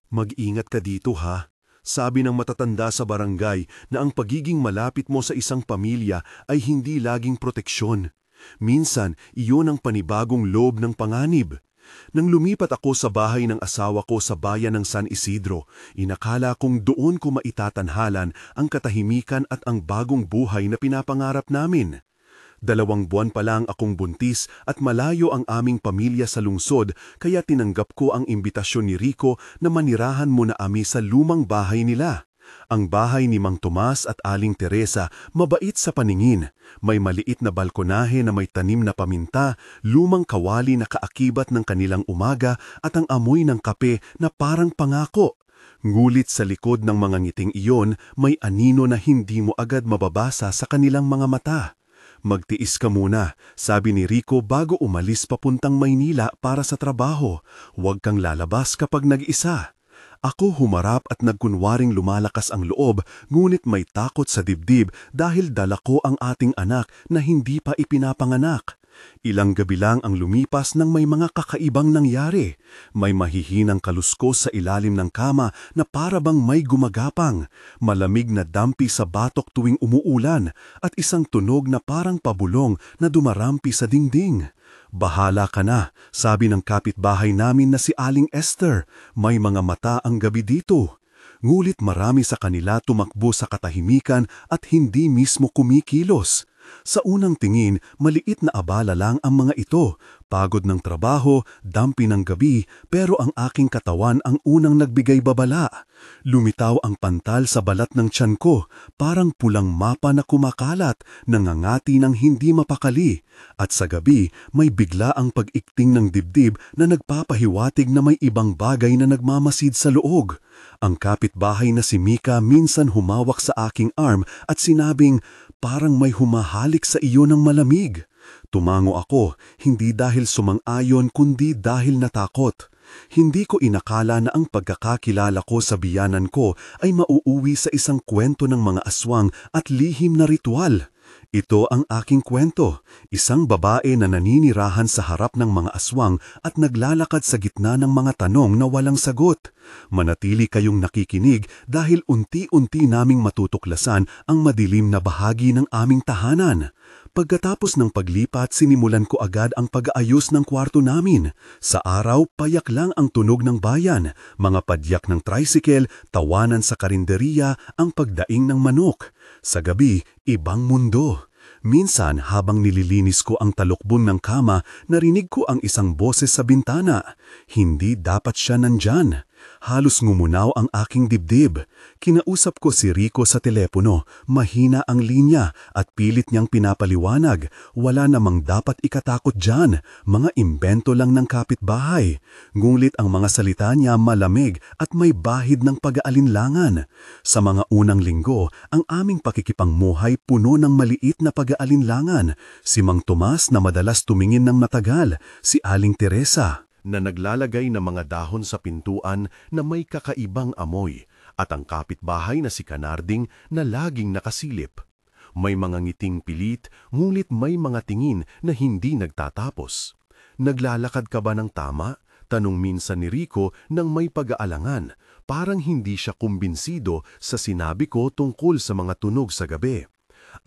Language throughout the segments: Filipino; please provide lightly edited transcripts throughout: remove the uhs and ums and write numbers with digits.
Mag-ingat ka dito ha. Sabi ng matatanda sa barangay na ang pagiging malapit mo sa isang pamilya ay hindi laging proteksyon. Minsan, iyon ang panibagong loob ng panganib. Nang lumipat ako sa bahay ng asawa ko sa bayan ng San Isidro, inakala kong doon ko maitatanhalan ang katahimikan at ang bagong buhay na pinapangarap namin. 2 buwan pa lang akong buntis at malayo ang aming pamilya sa lungsod kaya tinanggap ko ang imbitasyon ni Rico na manirahan muna kami sa lumang bahay nila. Ang bahay ni Mang Tomas at Aling Teresa mabait sa paningin. May maliit na balkonahe na may tanim na paminta, lumang kawali na kaakibat ng kanilang umaga at ang amoy ng kape na parang pangako. Ngulit sa likod ng mga ngiting iyon, may anino na hindi mo agad mababasa sa kanilang mga mata. Magtiis ka muna, sabi ni Rico bago umalis papuntang Maynila para sa trabaho. Huwag kang lalabas kapag nag-isa. Ako humarap at nagkunwaring lumalakas ang loob, ngunit may takot sa dibdib dahil dala ko ang ating anak na hindi pa ipinapanganak. Ilang gabi lang ang lumipas nang may mga kakaibang nangyari. May mahihinang kaluskos sa ilalim ng kama na para bang may gumagapang, malamig na dampi sa batok tuwing umuulan, at isang tunog na parang pabulong na dumarampi sa dingding. Bahala ka na, sabi ng kapitbahay namin na si Aling Esther. May mga mata ang gabi dito. Ngulit marami sa kanila tumakbo sa katahimikan at hindi mismo kumikilos. Sa unang tingin, maliit na abala lang ang mga ito. Pagod ng trabaho, dampi ng gabi, pero ang aking katawan ang unang nagbigay babala. Lumitaw ang pantal sa balat ng tiyan ko, parang pulang mapa na kumakalat, nangangati ng hindi mapakali. At sa gabi, may bigla ang pag-ikting ng dibdib na nagpapahiwatig na may ibang bagay na nagmamasid sa loob. Ang kapitbahay na si Mika minsan humawak sa aking arm at sinabing, parang may humahalik sa iyo ng malamig. Tumango ako, hindi dahil sumang-ayon kundi dahil natakot. Hindi ko inakala na ang pagkakakilala ko sa biyanan ko ay mauuwi sa isang kwento ng mga aswang at lihim na ritual. Ito ang aking kwento, isang babae na naninirahan sa harap ng mga aswang at naglalakad sa gitna ng mga tanong na walang sagot. Manatili kayong nakikinig dahil unti-unti naming matutuklasan ang madilim na bahagi ng aming tahanan. Pagkatapos ng paglipat, sinimulan ko agad ang pag-aayos ng kwarto namin. Sa araw, payak lang ang tunog ng bayan, mga padyak ng tricycle, tawanan sa karinderiya, ang pagdaing ng manok. Sa gabi, ibang mundo. Minsan habang nililinis ko ang talukbong ng kama, narinig ko ang isang boses sa bintana. Hindi dapat siya nandyan. Halos ngumunaw ang aking dibdib. Kinausap ko si Rico sa telepono, mahina ang linya at pilit niyang pinapaliwanag. Wala namang dapat ikatakot dyan, mga imbento lang ng kapitbahay. Ngunit ang mga salita niya malamig at may bahid ng pag-aalinlangan. Sa mga unang linggo, ang aming pakikipangmuhay puno ng maliit na pag-aalinlangan. Si Mang Tomas na madalas tumingin ng matagal, si Aling Teresa na naglalagay ng mga dahon sa pintuan na may kakaibang amoy, at ang kapitbahay na si Kanarding na laging nakasilip. May mga ngiting pilit, ngunit may mga tingin na hindi nagtatapos. Naglalakad ka ba ng tama? Tanong minsan ni Rico nang may pag-aalangan, parang hindi siya kumbinsido sa sinabi ko tungkol sa mga tunog sa gabi.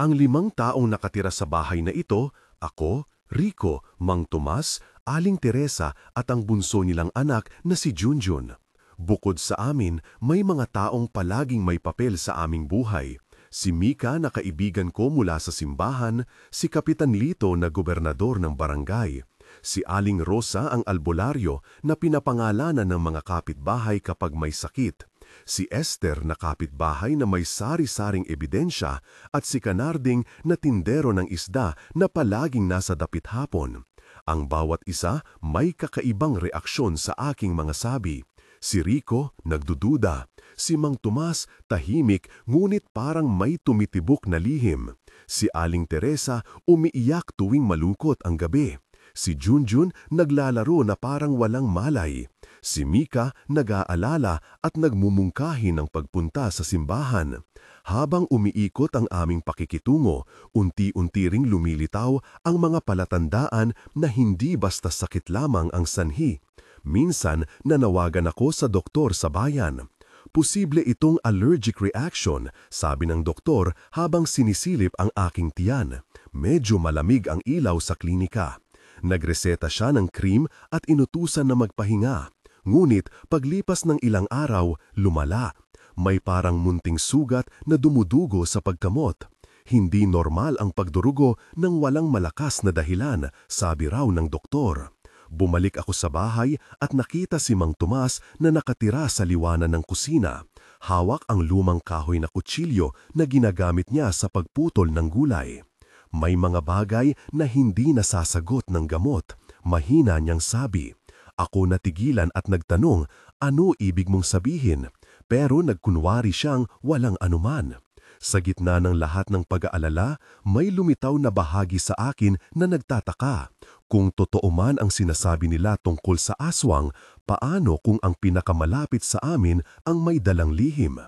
Ang 5 taong nakatira sa bahay na ito, ako, Rico, Mang Tomas, Aling Teresa at ang bunso nilang anak na si Junjun. Bukod sa amin, may mga taong palaging may papel sa aming buhay. Si Mika na kaibigan ko mula sa simbahan, si Kapitan Lito na gobernador ng barangay, si Aling Rosa ang albularyo na pinapangalanan ng mga kapitbahay kapag may sakit, si Esther na kapitbahay na may sari-saring ebidensya at si Kanarding na tindero ng isda na palaging nasa dapit hapon. Ang bawat isa may kakaibang reaksyon sa aking mga sabi. Si Rico nagdududa, si Mang Tomas tahimik ngunit parang may tumitibok na lihim. Si Aling Teresa umiiyak tuwing malungkot ang gabi. Si Junjun naglalaro na parang walang malay. Si Mika nag-aalala at nagmumungkahi ng pagpunta sa simbahan. Habang umiikot ang aming pakikitungo, unti-unti ring lumilitaw ang mga palatandaan na hindi basta sakit lamang ang sanhi. Minsan, nanawagan ako sa doktor sa bayan. Posible itong allergic reaction, sabi ng doktor habang sinisilip ang aking tiyan. Medyo malamig ang ilaw sa klinika. Nagreseta siya ng cream at inutusan na magpahinga. Ngunit paglipas ng ilang araw, lumala. May parang munting sugat na dumudugo sa pagkamot. Hindi normal ang pagdurugo ng walang malakas na dahilan, sabi raw ng doktor. Bumalik ako sa bahay at nakita si Mang Tomas na nakatira sa liwanan ng kusina. Hawak ang lumang kahoy na kutsilyo na ginagamit niya sa pagputol ng gulay. May mga bagay na hindi nasasagot ng gamot. Mahina niyang sabi. Ako natigilan at nagtanong, ano ibig mong sabihin? Pero nagkunwari siyang walang anuman. Sa gitna ng lahat ng pag-aalala, may lumitaw na bahagi sa akin na nagtataka. Kung totoo man ang sinasabi nila tungkol sa aswang, paano kung ang pinakamalapit sa amin ang may dalang lihim?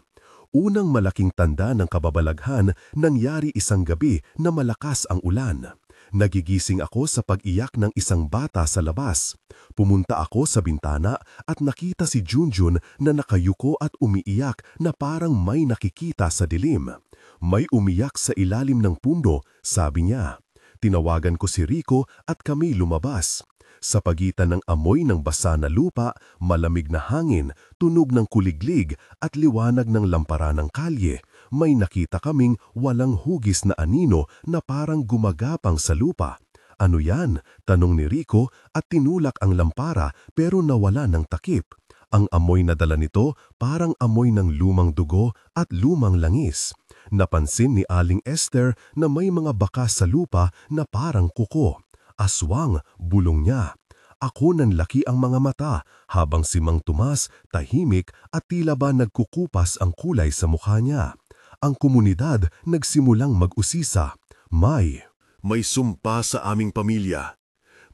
Unang malaking tanda ng kababalaghan nangyari isang gabi na malakas ang ulan. Nagigising ako sa pag-iyak ng isang bata sa labas. Pumunta ako sa bintana at nakita si Junjun na nakayuko at umiiyak na parang may nakikita sa dilim. May umiyak sa ilalim ng pundo, sabi niya. Tinawagan ko si Rico at kami lumabas. Sa pagitan ng amoy ng basa na lupa, malamig na hangin, tunog ng kuliglig at liwanag ng lampara ng kalye, may nakita kaming walang hugis na anino na parang gumagapang sa lupa. Ano yan? Tanong ni Rico at tinulak ang lampara pero nawala ng takip. Ang amoy na dala nito parang amoy ng lumang dugo at lumang langis. Napansin ni Aling Esther na may mga bakas sa lupa na parang kuko. Aswang, bulong niya. Ako nanlaki ang mga mata habang si Mang Tomas tahimik at tila ba nagkukupas ang kulay sa mukha niya. Ang komunidad nagsimulang mag-usisa. May sumpa sa aming pamilya.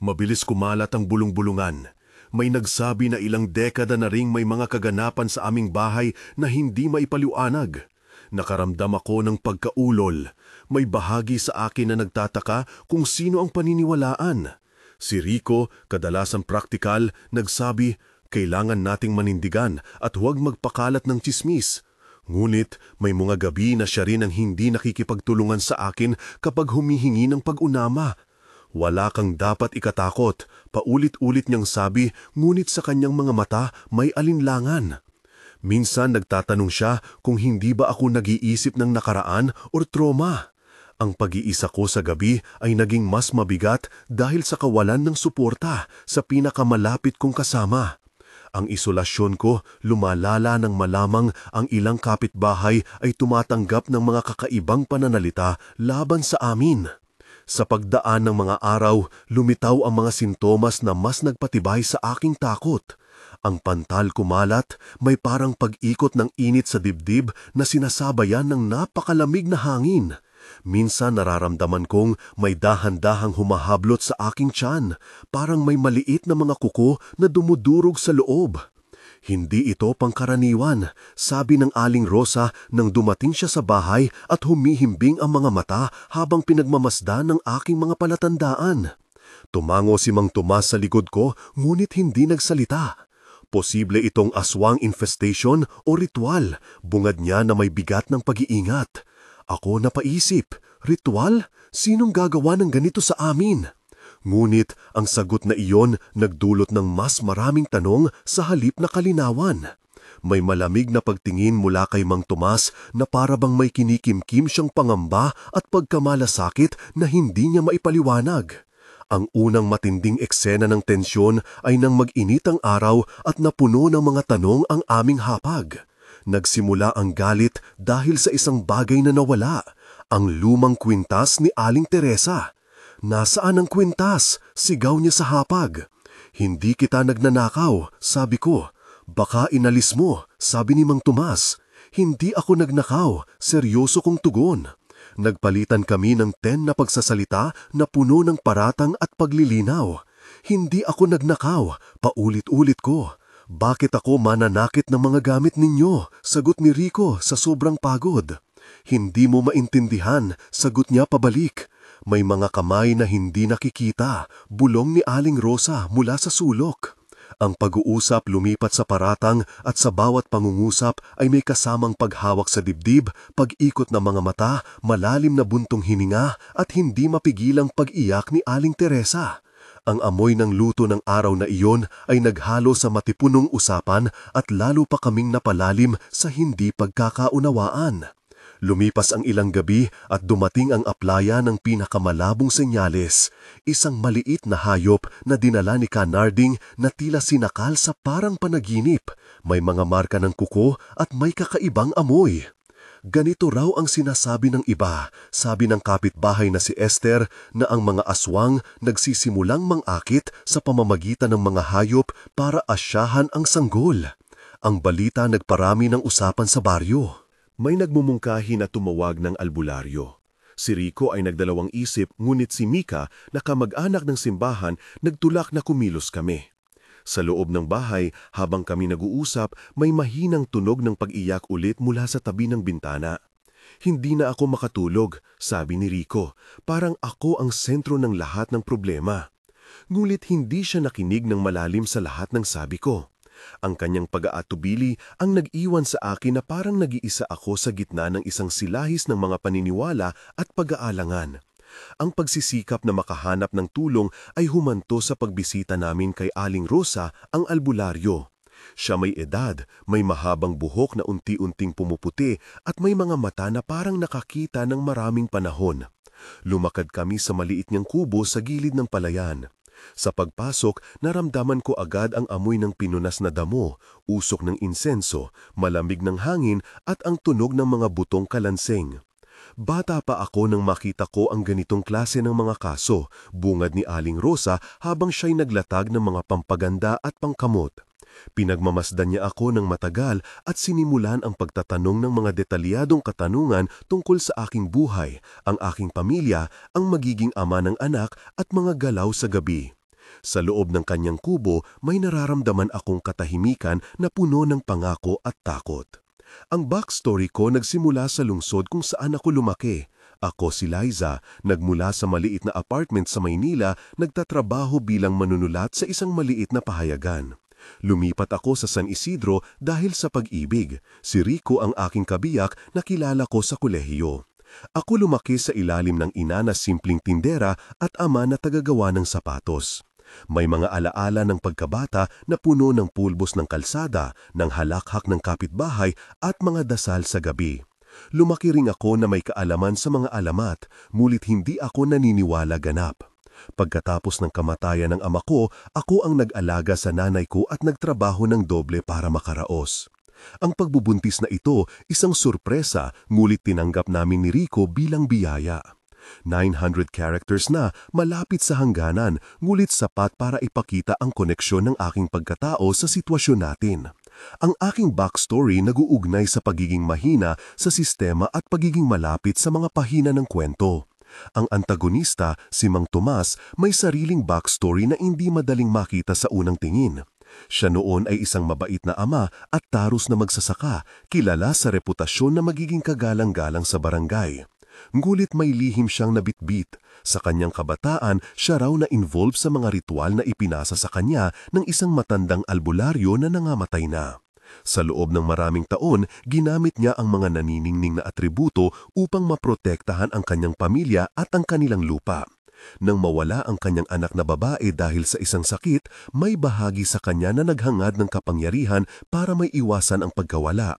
Mabilis kumalat ang bulong-bulungan. May nagsabi na ilang dekada na ring may mga kaganapan sa aming bahay na hindi maipaliwanag. Nakaramdam ako ng pagkaulol. May bahagi sa akin na nagtataka kung sino ang paniniwalaan. Si Rico, kadalasang praktikal, nagsabi, kailangan nating manindigan at huwag magpakalat ng tsismis. Ngunit may mga gabi na siya rin ang hindi nakikipagtulungan sa akin kapag humihingi ng pag-unama. Wala kang dapat ikatakot, paulit-ulit niyang sabi, ngunit sa kanyang mga mata may alinlangan. Minsan nagtatanong siya kung hindi ba ako nag-iisip ng nakaraan o trauma. Ang pag-iisa ko sa gabi ay naging mas mabigat dahil sa kawalan ng suporta sa pinakamalapit kong kasama. Ang isolasyon ko lumalala ng malamang ang ilang kapitbahay ay tumatanggap ng mga kakaibang pananalita laban sa amin. Sa pagdaan ng mga araw, lumitaw ang mga sintomas na mas nagpatibay sa aking takot. Ang pantal kumalat, may parang pag-ikot ng init sa dibdib na sinasabayan ng napakalamig na hangin. Minsan nararamdaman kong may dahan-dahang humahablot sa aking tiyan, parang may maliit na mga kuko na dumudurog sa loob. Hindi ito pangkaraniwan, sabi ng Aling Rosa nang dumating siya sa bahay at humihimbing ang mga mata habang pinagmamasdan ng aking mga palatandaan. Tumango si Mang Tomas sa likod ko ngunit hindi nagsalita. Posible itong aswang infestation o ritual, bungad niya na may bigat ng pag-iingat. Ako napaisip, ritual? Sinong gagawa ng ganito sa amin? Ngunit ang sagot na iyon nagdulot ng mas maraming tanong sa halip na kalinawan. May malamig na pagtingin mula kay Mang Tomas na para bang may kinikimkim siyang pangamba at pagkamalasakit na hindi niya maipaliwanag. Ang unang matinding eksena ng tensyon ay nang mag-init ang araw at napuno ng mga tanong ang aming hapag. Nagsimula ang galit dahil sa isang bagay na nawala, ang lumang kwintas ni Aling Teresa. Nasaan ang kwintas? Sigaw niya sa hapag. Hindi kita nagnanakaw, sabi ko. Baka inalis mo, sabi ni Mang Tomas. Hindi ako nagnakaw, seryoso kong tugon. Nagpalitan kami ng 10 na pagsasalita na puno ng paratang at paglilinaw. Hindi ako nagnakaw, paulit-ulit ko. Bakit ako mananakit ng mga gamit ninyo? Sagot ni Rico sa sobrang pagod. Hindi mo maintindihan, sagot niya pabalik. May mga kamay na hindi nakikita, bulong ni Aling Rosa mula sa sulok. Ang pag-uusap lumipat sa paratang at sa bawat pangungusap ay may kasamang paghawak sa dibdib, pag-ikot ng mga mata, malalim na buntong hininga at hindi mapigilang pag-iyak ni Aling Teresa. Ang amoy ng luto ng araw na iyon ay naghalo sa matipunong usapan at lalo pa kaming napalalim sa hindi pagkakaunawaan. Lumipas ang ilang gabi at dumating ang aplaya ng pinakamalabong senyales, isang maliit na hayop na dinala ni Canarding na tila sinakal sa parang panaginip, may mga marka ng kuko at may kakaibang amoy. Ganito raw ang sinasabi ng iba, sabi ng kapitbahay na si Esther na ang mga aswang nagsisimulang mangakit sa pamamagitan ng mga hayop para asyahan ang sanggol. Ang balita nagparami ng usapan sa baryo. May nagmumungkahi na tumawag ng albularyo. Si Rico ay nagdalawang isip ngunit si Mika na kamag-anak ng simbahan nagtulak na kumilos kami. Sa loob ng bahay, habang kami nag-uusap, may mahinang tunog ng pag-iyak ulit mula sa tabi ng bintana. Hindi na ako makatulog, sabi ni Rico, parang ako ang sentro ng lahat ng problema. Ngunit hindi siya nakinig ng malalim sa lahat ng sabi ko. Ang kanyang pag-aatubili ang nag-iwan sa akin na parang nag-iisa ako sa gitna ng isang silahis ng mga paniniwala at pag-aalangan. Ang pagsisikap na makahanap ng tulong ay humanto sa pagbisita namin kay Aling Rosa, ang albularyo. Siya may edad, may mahabang buhok na unti-unting pumuputi at may mga mata na parang nakakita ng maraming panahon. Lumakad kami sa maliit niyang kubo sa gilid ng palayan. Sa pagpasok, naramdaman ko agad ang amoy ng pinunas na damo, usok ng insenso, malamig ng hangin at ang tunog ng mga butong kalanseng. Bata pa ako nang makita ko ang ganitong klase ng mga kaso, bungad ni Aling Rosa habang siya'y naglatag ng mga pampaganda at pangkamot. Pinagmamasdan niya ako ng matagal at sinimulan ang pagtatanong ng mga detalyadong katanungan tungkol sa aking buhay, ang aking pamilya, ang magiging ama ng anak at mga galaw sa gabi. Sa loob ng kanyang kubo, may nararamdaman akong katahimikan na puno ng pangako at takot. Ang backstory ko nagsimula sa lungsod kung saan ako lumaki. Ako si Liza, nagmula sa maliit na apartment sa Maynila, nagtatrabaho bilang manunulat sa isang maliit na pahayagan. Lumipat ako sa San Isidro dahil sa pag-ibig. Si Rico ang aking kabiyak na kilala ko sa kolehiyo. Ako lumaki sa ilalim ng ina na simpleng tindera at ama na tagagawa ng sapatos. May mga alaala ng pagkabata na puno ng pulbos ng kalsada, ng halakhak ng kapitbahay at mga dasal sa gabi. Lumaki ring ako na may kaalaman sa mga alamat, mulit hindi ako naniniwala ganap. Pagkatapos ng kamatayan ng ama ko, ako ang nag-alaga sa nanay ko at nagtrabaho ng doble para makaraos. Ang pagbubuntis na ito, isang sorpresa, ngulit tinanggap namin ni Rico bilang biyaya. 900 characters na, malapit sa hangganan, ngulit sapat para ipakita ang koneksyon ng aking pagkatao sa sitwasyon natin. Ang aking backstory nag-uugnay sa pagiging mahina sa sistema at pagiging malapit sa mga pahina ng kwento. Ang antagonista, si Mang Tomas, may sariling backstory na hindi madaling makita sa unang tingin. Siya noon ay isang mabait na ama at taros na magsasaka, kilala sa reputasyon na magiging kagalang-galang sa barangay. Ngulit may lihim siyang nabitbit. Sa kanyang kabataan, siya raw na involved sa mga ritual na ipinasa sa kanya ng isang matandang albularyo na nangamatay na. Sa loob ng maraming taon, ginamit niya ang mga naniningning na atributo upang maprotektahan ang kanyang pamilya at ang kanilang lupa. Nang mawala ang kanyang anak na babae dahil sa isang sakit, may bahagi sa kanya na naghangad ng kapangyarihan para may iwasan ang pagkawala.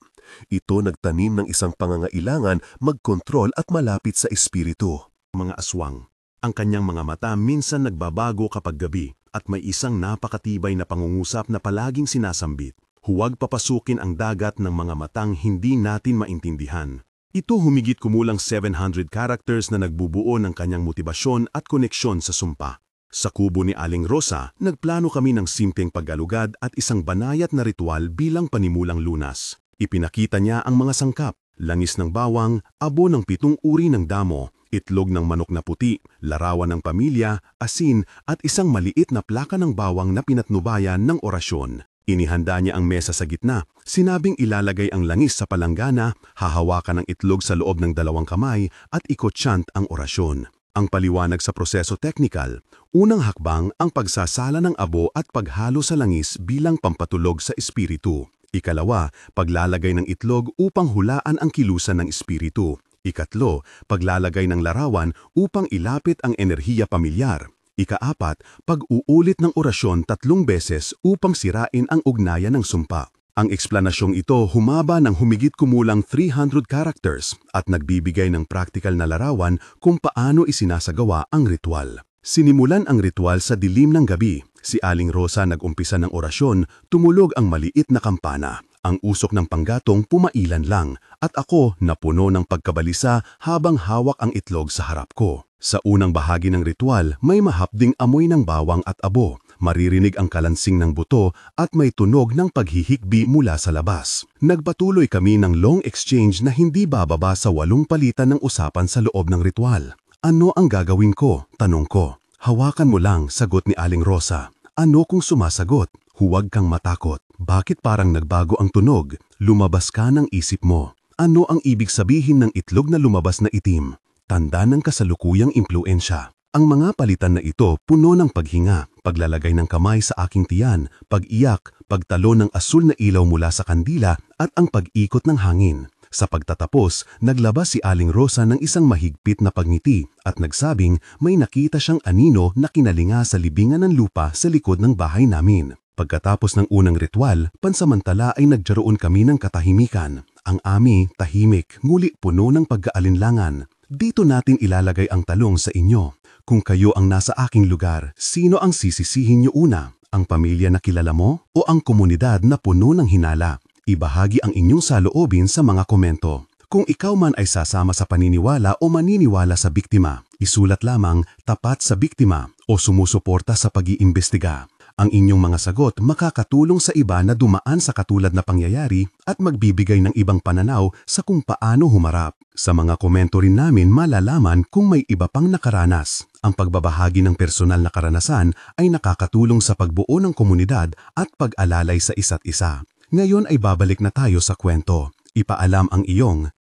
Ito nagtanim ng isang pangangailangan magkontrol at malapit sa espiritu. Mga aswang. Ang kanyang mga mata minsan nagbabago kapag gabi at may isang napakatibay na pangungusap na palaging sinasambit. Huwag papasukin ang dagat ng mga matang hindi natin maintindihan. Ito humigit kumulang 700 characters na nagbubuo ng kanyang motibasyon at koneksyon sa sumpa. Sa kubo ni Aling Rosa, nagplano kami ng simpleng pag-alugad at isang banayat na ritual bilang panimulang lunas. Ipinakita niya ang mga sangkap, langis ng bawang, abo ng 7 uri ng damo, itlog ng manok na puti, larawan ng pamilya, asin at isang maliit na plaka ng bawang na pinatnubayan ng orasyon. Inihanda niya ang mesa sa gitna, sinabing ilalagay ang langis sa palanggana, hahawakan ang itlog sa loob ng 2 kamay at ikotyant ang orasyon. Ang paliwanag sa proseso teknikal, unang hakbang ang pagsasala ng abo at paghalo sa langis bilang pampatulog sa espiritu. Ikalawa, paglalagay ng itlog upang hulaan ang kilusan ng espiritu. Ikatlo, paglalagay ng larawan upang ilapit ang enerhiya pamilyar. Ikaapat, pag-uulit ng orasyon 3 beses upang sirain ang ugnayan ng sumpa. Ang eksplanasyong ito humaba ng humigit kumulang 300 characters at nagbibigay ng praktikal na larawan kung paano isinasagawa ang ritual. Sinimulan ang ritual sa dilim ng gabi. Si Aling Rosa nag-umpisa ng orasyon, tumulog ang maliit na kampana. Ang usok ng panggatong pumailan lang at ako napuno ng pagkabalisa habang hawak ang itlog sa harap ko. Sa unang bahagi ng ritual, may mahapding amoy ng bawang at abo. Maririnig ang kalansing ng buto at may tunog ng paghihikbi mula sa labas. Nagpatuloy kami ng long exchange na hindi bababa sa 8 palitan ng usapan sa loob ng ritual. Ano ang gagawin ko? Tanong ko. Hawakan mo lang, sagot ni Aling Rosa. Ano kung sumasagot? Huwag kang matakot. Bakit parang nagbago ang tunog? Lumabas ka ng isip mo. Ano ang ibig sabihin ng itlog na lumabas na itim? Tanda ng kasalukuyang impluensya. Ang mga palitan na ito puno ng paghinga, paglalagay ng kamay sa aking tiyan, pag-iyak, pagtalo ng asul na ilaw mula sa kandila at ang pag-ikot ng hangin. Sa pagtatapos, naglabas si Aling Rosa ng isang mahigpit na pagngiti at nagsabing may nakita siyang anino na kinalinga sa libingan ng lupa sa likod ng bahay namin. Pagkatapos ng unang ritual, pansamantala ay nagjaroon kami ng katahimikan. Ang ami, tahimik, nguli puno ng pagkaalinlangan. Dito natin ilalagay ang talong sa inyo. Kung kayo ang nasa aking lugar, sino ang sisisihin niyo una? Ang pamilya na kilala mo o ang komunidad na puno ng hinala? Ibahagi ang inyong saloobin sa mga komento. Kung ikaw man ay sasama sa paniniwala o maniniwala sa biktima, isulat lamang tapat sa biktima o sumusuporta sa pag-iimbestiga. Ang inyong mga sagot makakatulong sa iba na dumaan sa katulad na pangyayari at magbibigay ng ibang pananaw sa kung paano humarap. Sa mga komento rin namin malalaman kung may iba pang nakaranas. Ang pagbabahagi ng personal na karanasan ay nakakatulong sa pagbuo ng komunidad at pag-alalay sa isa't isa. Ngayon ay babalik na tayo sa kwento. Ipaalam ang inyong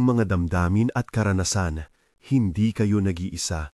mga damdamin at karanasan. Hindi kayo nag-iisa.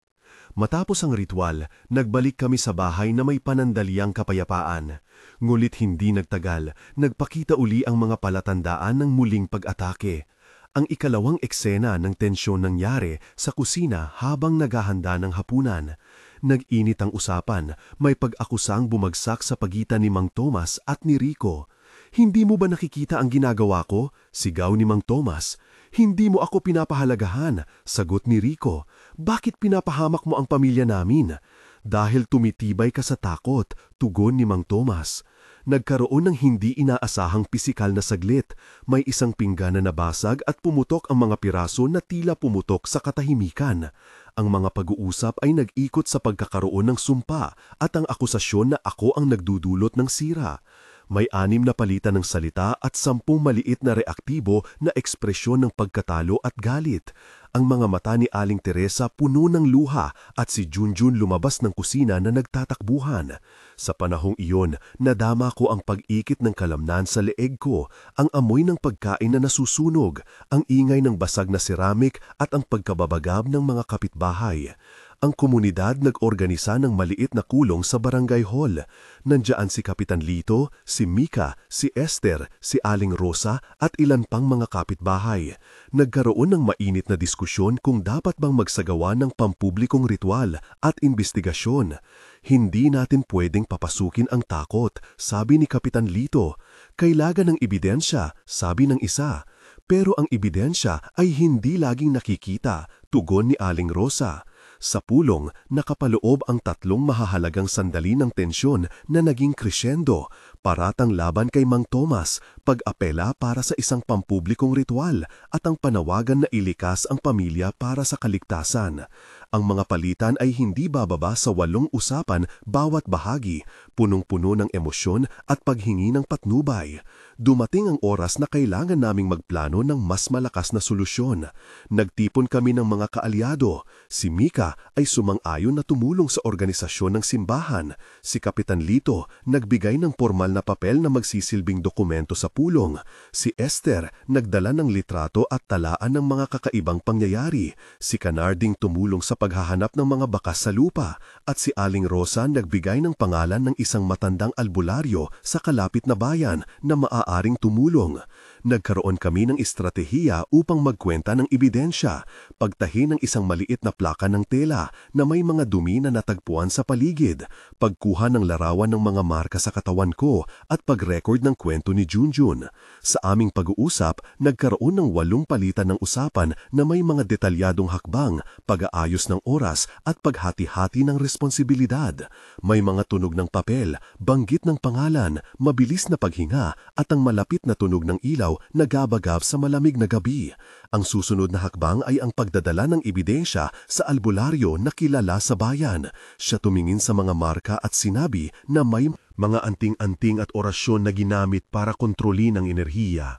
Matapos ang ritual, nagbalik kami sa bahay na may panandaliang kapayapaan. Ngulit hindi nagtagal, nagpakita uli ang mga palatandaan ng muling pag-atake. Ang ikalawang eksena ng tensyon nangyari sa kusina habang naghahanda ng hapunan. Nag-init ang usapan, may pag-akusang bumagsak sa pagitan ni Mang Tomas at ni Rico. Hindi mo ba nakikita ang ginagawa ko? Sigaw ni Mang Tomas. Hindi mo ako pinapahalagahan, sagot ni Rico. Bakit pinapahamak mo ang pamilya namin? Dahil tumitibay ka sa takot, tugon ni Mang Tomas. Nagkaroon ng hindi inaasahang pisikal na saglit. May isang pinggan na nabasag at pumutok ang mga piraso na tila pumutok sa katahimikan. Ang mga pag-uusap ay nag-ikot sa pagkakaroon ng sumpa at ang akusasyon na ako ang nagdudulot ng sira. May 6 na palitan ng salita at 10 maliit na reaktibo na ekspresyon ng pagkatalo at galit. Ang mga mata ni Aling Teresa puno ng luha at si Junjun lumabas ng kusina na nagtatakbuhan. Sa panahong iyon, nadama ko ang pag-ikit ng kalamnan sa leeg ko, ang amoy ng pagkain na nasusunog, ang ingay ng basag na ceramik at ang pagkababagab ng mga kapitbahay. Ang komunidad nag-organisa ng maliit na kulong sa barangay hall. Nandiyan si Kapitan Lito, si Mika, si Esther, si Aling Rosa at ilan pang mga kapitbahay. Nagkaroon ng mainit na diskusyon kung dapat bang magsagawa ng pampublikong ritual at investigasyon. Hindi natin pwedeng papasukin ang takot, sabi ni Kapitan Lito. Kailangan ng ebidensya, sabi ng isa. Pero ang ebidensya ay hindi laging nakikita, tugon ni Aling Rosa. Sa pulong, nakapaloob ang 3 mahahalagang sandali ng tensyon na naging crescendo, paratang laban kay Mang Tomas, pag-apela para sa isang pampublikong ritual at ang panawagan na ilikas ang pamilya para sa kaligtasan. Ang mga palitan ay hindi bababa sa 8 usapan bawat bahagi, punong-puno ng emosyon at paghingi ng patnubay. Dumating ang oras na kailangan naming magplano ng mas malakas na solusyon. Nagtipon kami ng mga kaalyado. Si Mika ay sumang-ayon na tumulong sa organisasyon ng simbahan. Si Kapitan Lito nagbigay ng formal na papel na magsisilbing dokumento sa pulong. Si Esther nagdala ng litrato at talaan ng mga kakaibang pangyayari. Si Canarding tumulong sa paghahanap ng mga bakas sa lupa at si Aling Rosa nagbigay ng pangalan ng isang matandang albularyo sa kalapit na bayan na maaaring tumulong. Nagkaroon kami ng estratehiya upang magkwenta ng ebidensya, pagtahi ng isang maliit na plaka ng tela na may mga dumi na natagpuan sa paligid, pagkuha ng larawan ng mga marka sa katawan ko at pag-record ng kwento ni Junjun. Sa aming pag-uusap, nagkaroon ng 8 palitan ng usapan na may mga detalyadong hakbang, pag-aayos ng oras at paghati-hati ng responsibilidad. May mga tunog ng papel, banggit ng pangalan, mabilis na paghinga at ang malapit na tunog ng ilaw na gabagab sa malamig na gabi. Ang susunod na hakbang ay ang pagdadala ng ebidensya sa albularyo na kilala sa bayan. Siya tumingin sa mga marka at sinabi na may mga anting-anting at orasyon na ginamit para kontrolin ang enerhiya.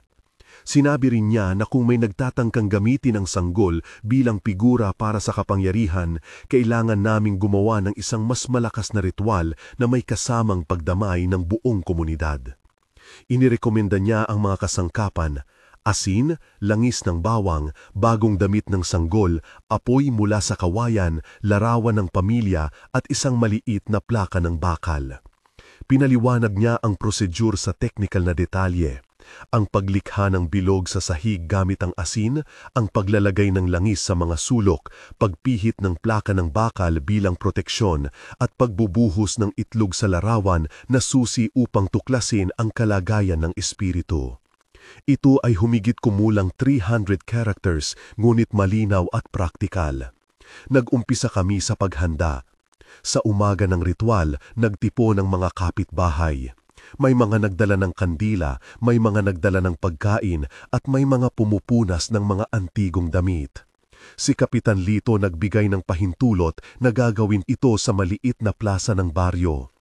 Sinabi rin niya na kung may nagtatangkang gamitin ang sanggol bilang figura para sa kapangyarihan, kailangan naming gumawa ng isang mas malakas na ritual na may kasamang pagdamay ng buong komunidad. Inirekomenda niya ang mga kasangkapan: asin, langis ng bawang, bagong damit ng sanggol, apoy mula sa kawayan, larawan ng pamilya at isang maliit na plaka ng bakal. Pinaliwanag niya ang prosedur sa teknikal na detalye. Ang paglikha ng bilog sa sahig gamit ang asin, ang paglalagay ng langis sa mga sulok, pagpihit ng plaka ng bakal bilang proteksyon, at pagbubuhos ng itlog sa larawan na susi upang tuklasin ang kalagayan ng espiritu. Ito ay humigit kumulang 300 characters, ngunit malinaw at praktikal. Nag-umpisa kami sa paghanda. Sa umaga ng ritual, nagtipo ng mga kapitbahay. May mga nagdala ng kandila, may mga nagdala ng pagkain, at may mga pumupunas ng mga antigong damit. Si Kapitan Lito nagbigay ng pahintulot na gagawin ito sa maliit na plaza ng baryo.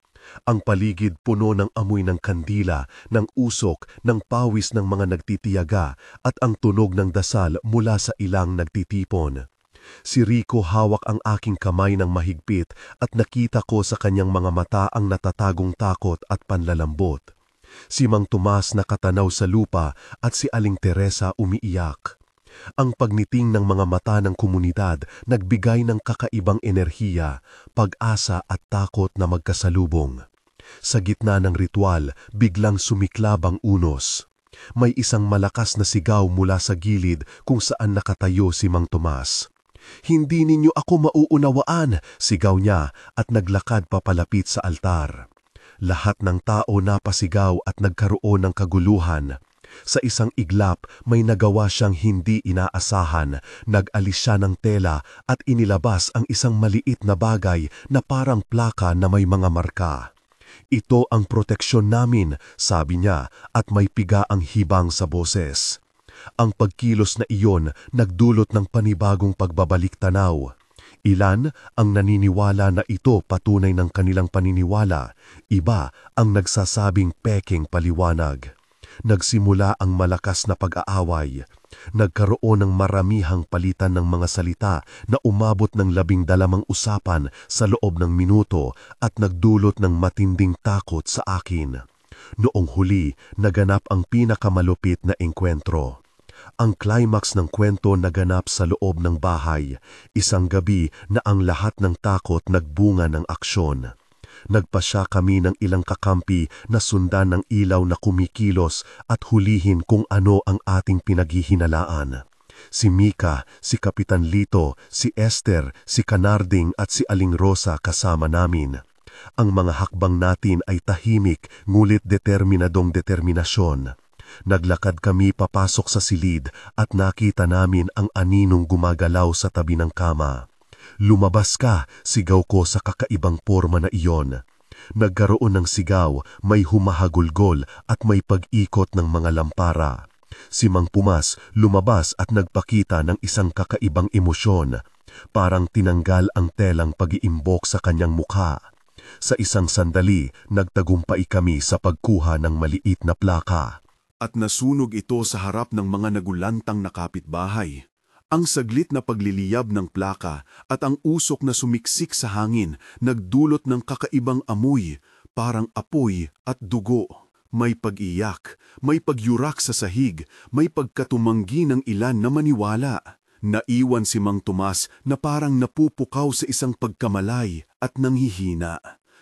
Ang paligid puno ng amoy ng kandila, ng usok, ng pawis ng mga nagtitiyaga, at ang tunog ng dasal mula sa ilang nagtitipon. Si Rico hawak ang aking kamay ng mahigpit at nakita ko sa kanyang mga mata ang natatagong takot at panlalambot. Si Mang Tomas nakatanaw sa lupa at si Aling Teresa umiiyak. Ang pagniting ng mga mata ng komunidad nagbigay ng kakaibang enerhiya, pag-asa at takot na magkasalubong. Sa gitna ng ritual, biglang sumiklab ang unos. May isang malakas na sigaw mula sa gilid kung saan nakatayo si Mang Tomas. "Hindi ninyo ako mauunawaan," sigaw niya at naglakad papalapit sa altar. Lahat ng tao napasigaw at nagkaroon ng kaguluhan. Sa isang iglap, may nagawa siyang hindi inaasahan. Nag-alis siya ng tela at inilabas ang isang maliit na bagay na parang plaka na may mga marka. "Ito ang proteksyon namin," sabi niya, at may piga ang hibang sa boses. Ang pagkilos na iyon nagdulot ng panibagong pagbabalik-tanaw. Ilan ang naniniwala na ito patunay ng kanilang paniniwala, iba ang nagsasabing pekeng paliwanag. Nagsimula ang malakas na pag-aaway. Nagkaroon ng maramihang palitan ng mga salita na umabot ng 12 usapan sa loob ng minuto at nagdulot ng matinding takot sa akin. Noong huli, naganap ang pinakamalupit na engkwentro. Ang climax ng kwento naganap sa loob ng bahay, isang gabi na ang lahat ng takot nagbunga ng aksyon. Nagpasya kami ng ilang kakampi na sundan ng ilaw na kumikilos at hulihin kung ano ang ating pinaghihinalaan. Si Mika, si Kapitan Lito, si Esther, si Canarding at si Aling Rosa kasama namin. Ang mga hakbang natin ay tahimik ngulit determinadong determinasyon. Naglakad kami papasok sa silid at nakita namin ang aninong gumagalaw sa tabi ng kama. "Lumabas ka," sigaw ko sa kakaibang porma na iyon. Nagkaroon ng sigaw, may humahagulgol at may pag-ikot ng mga lampara. Si Mang Pumas lumabas at nagpakita ng isang kakaibang emosyon. Parang tinanggal ang telang pag-iimbok sa kanyang mukha. Sa isang sandali, nagtagumpay kami sa pagkuha ng maliit na plaka. At nasunog ito sa harap ng mga nagulantang na kapitbahay. Ang saglit na pagliliyab ng plaka at ang usok na sumiksik sa hangin nagdulot ng kakaibang amoy, parang apoy at dugo. May pag-iyak, may pagyurak sa sahig, may pagkatumanggi ng ilan na maniwala. Naiwan si Mang Tomas na parang napupukaw sa isang pagkamalay at nanghihina.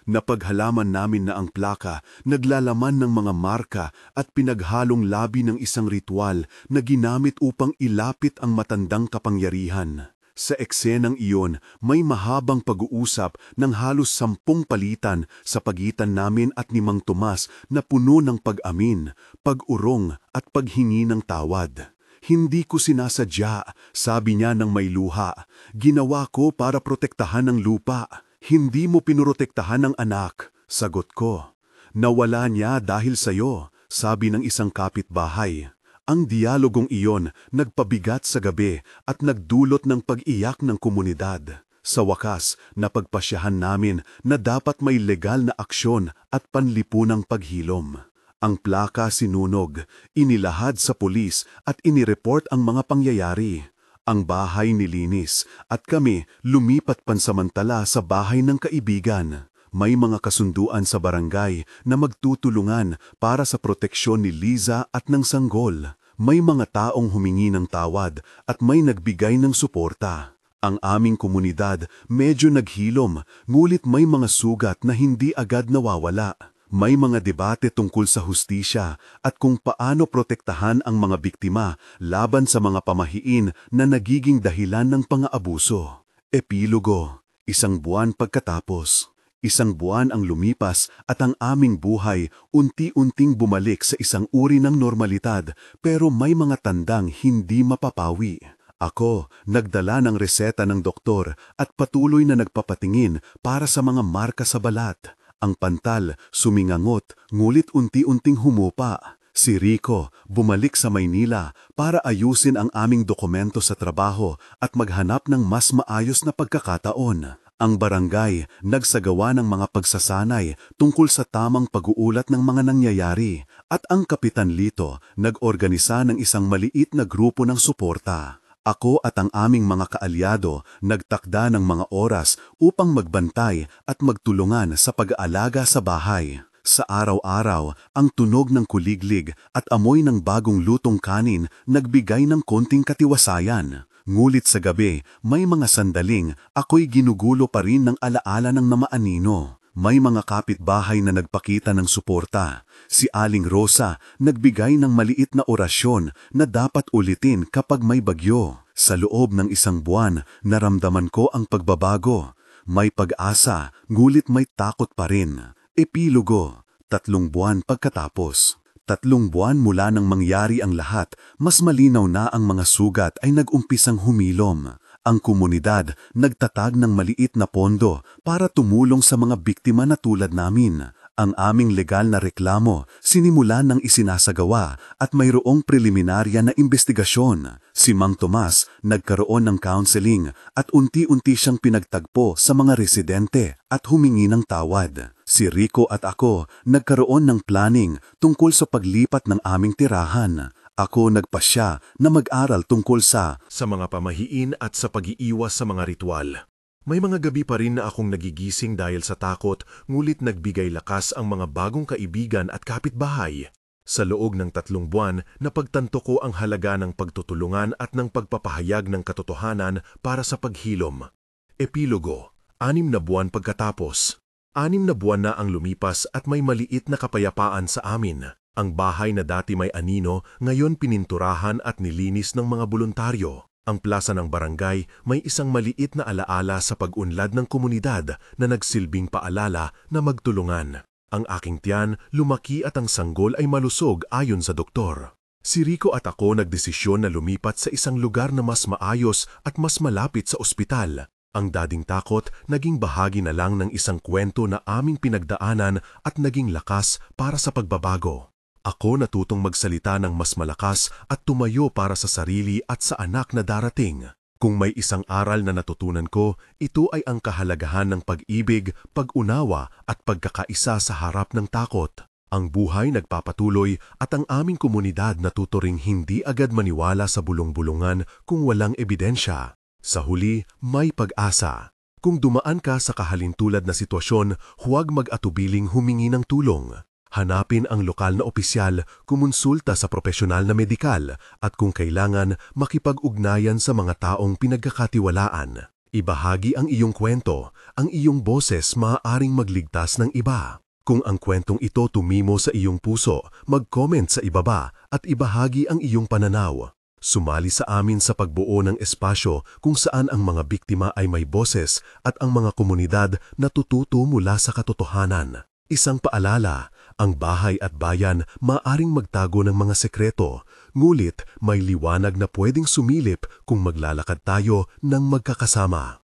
Napaghalaman namin na ang plaka naglalaman ng mga marka at pinaghalong labi ng isang ritual na ginamit upang ilapit ang matandang kapangyarihan. Sa eksenang iyon, may mahabang pag-uusap ng halos 10 palitan sa pagitan namin at ni Mang Tomas na puno ng pag-amin, pag-urong at paghingi ng tawad. Hindi ko sinasadya, sabi niya ng may luha. Ginawa ko para protektahan ang lupa. Hindi mo pinoprotektahan ang anak, sagot ko. Nawala niya dahil sa'yo, sabi ng isang kapitbahay. Ang dialogong iyon nagpabigat sa gabi at nagdulot ng pag-iyak ng komunidad. Sa wakas, napagpasyahan namin na dapat may legal na aksyon at panlipunang paghilom. Ang plaka sinunog, inilahad sa pulis at inireport ang mga pangyayari. Ang bahay nilinis at kami lumipat pansamantala sa bahay ng kaibigan. May mga kasunduan sa barangay na magtutulungan para sa proteksyon ni Liza at ng sanggol. May mga taong humingi ng tawad at may nagbigay ng suporta. Ang aming komunidad medyo naghilom, ngulit may mga sugat na hindi agad nawawala. May mga debate tungkol sa hustisya at kung paano protektahan ang mga biktima laban sa mga pamahiin na nagiging dahilan ng pang-aabuso. Epilogo, 1 buwan pagkatapos. 1 buwan ang lumipas at ang aming buhay unti-unting bumalik sa isang uri ng normalidad pero may mga tandang hindi mapapawi. Ako, nagdala ng reseta ng doktor at patuloy na nagpapatingin para sa mga marka sa balat. Ang pantal, sumingangot, ngulit unti-unting humupa. Si Rico, bumalik sa Maynila para ayusin ang aming dokumento sa trabaho at maghanap ng mas maayos na pagkakataon. Ang barangay, nagsagawa ng mga pagsasanay tungkol sa tamang pag-uulat ng mga nangyayari at ang Kapitan Lito nag-organisa ng isang maliit na grupo ng suporta. Ako at ang aming mga kaalyado nagtakda ng mga oras upang magbantay at magtulungan sa pag-aalaga sa bahay. Sa araw-araw, ang tunog ng kuliglig at amoy ng bagong lutong kanin nagbigay ng konting katiwasayan. Ngulit sa gabi, may mga sandaling ako'y ginugulo pa rin ng alaala ng namaanino. May mga kapitbahay na nagpakita ng suporta. Si Aling Rosa nagbigay ng maliit na orasyon na dapat ulitin kapag may bagyo. Sa loob ng 1 buwan, naramdaman ko ang pagbabago. May pag-asa, ngulit may takot pa rin. Epilogo, 3 buwan pagkatapos. 3 buwan mula nang mangyari ang lahat, mas malinaw na ang mga sugat ay nag-umpisang humilom. Ang komunidad nagtatag ng maliit na pondo para tumulong sa mga biktima na tulad namin. Ang aming legal na reklamo sinimulan ng isinasagawa at mayroong preliminarya na investigasyon. Si Mang Tomas nagkaroon ng counseling at unti-unti siyang pinagtagpo sa mga residente at humingi ng tawad. Si Rico at ako nagkaroon ng planning tungkol sa paglipat ng aming tirahan. Ako nagpasya na mag-aral tungkol sa mga pamahiin at sa pag-iiwas sa mga ritual. May mga gabi pa rin na akong nagigising dahil sa takot, ngulit nagbigay lakas ang mga bagong kaibigan at kapitbahay. Sa loob ng 3 buwan, napagtanto ko ang halaga ng pagtutulungan at ng pagpapahayag ng katotohanan para sa paghilom. Epilogo, 6 na buwan pagkatapos. 6 na buwan na ang lumipas at may maliit na kapayapaan sa amin. Ang bahay na dati may anino, ngayon pininturahan at nilinis ng mga voluntaryo. Ang plaza ng barangay may isang maliit na alaala sa pag-unlad ng komunidad na nagsilbing paalala na magtulungan. Ang aking tiyan lumaki at ang sanggol ay malusog ayon sa doktor. Si Rico at ako nagdesisyon na lumipat sa isang lugar na mas maayos at mas malapit sa ospital. Ang dating takot naging bahagi na lang ng isang kwento na aming pinagdaanan at naging lakas para sa pagbabago. Ako natutong magsalita ng mas malakas at tumayo para sa sarili at sa anak na darating. Kung may isang aral na natutunan ko, ito ay ang kahalagahan ng pag-ibig, pag-unawa at pagkakaisa sa harap ng takot. Ang buhay nagpapatuloy at ang aming komunidad natuturing hindi agad maniwala sa bulong-bulungan kung walang ebidensya. Sa huli, may pag-asa. Kung dumaan ka sa kahalintulad na sitwasyon, huwag mag-atubiling humingi ng tulong. Hanapin ang lokal na opisyal, kumonsulta sa profesional na medikal, at kung kailangan, makipag-ugnayan sa mga taong pinagkakatiwalaan. Ibahagi ang iyong kwento, ang iyong boses maaaring magligtas ng iba. Kung ang kwentong ito tumimo sa iyong puso, mag-comment sa ibaba at ibahagi ang iyong pananaw. Sumali sa amin sa pagbuo ng espasyo kung saan ang mga biktima ay may boses at ang mga komunidad natututo mula sa katotohanan. Isang paalala, ang bahay at bayan maaaring magtago ng mga sekreto, ngulit may liwanag na pwedeng sumilip kung maglalakad tayo ng magkakasama.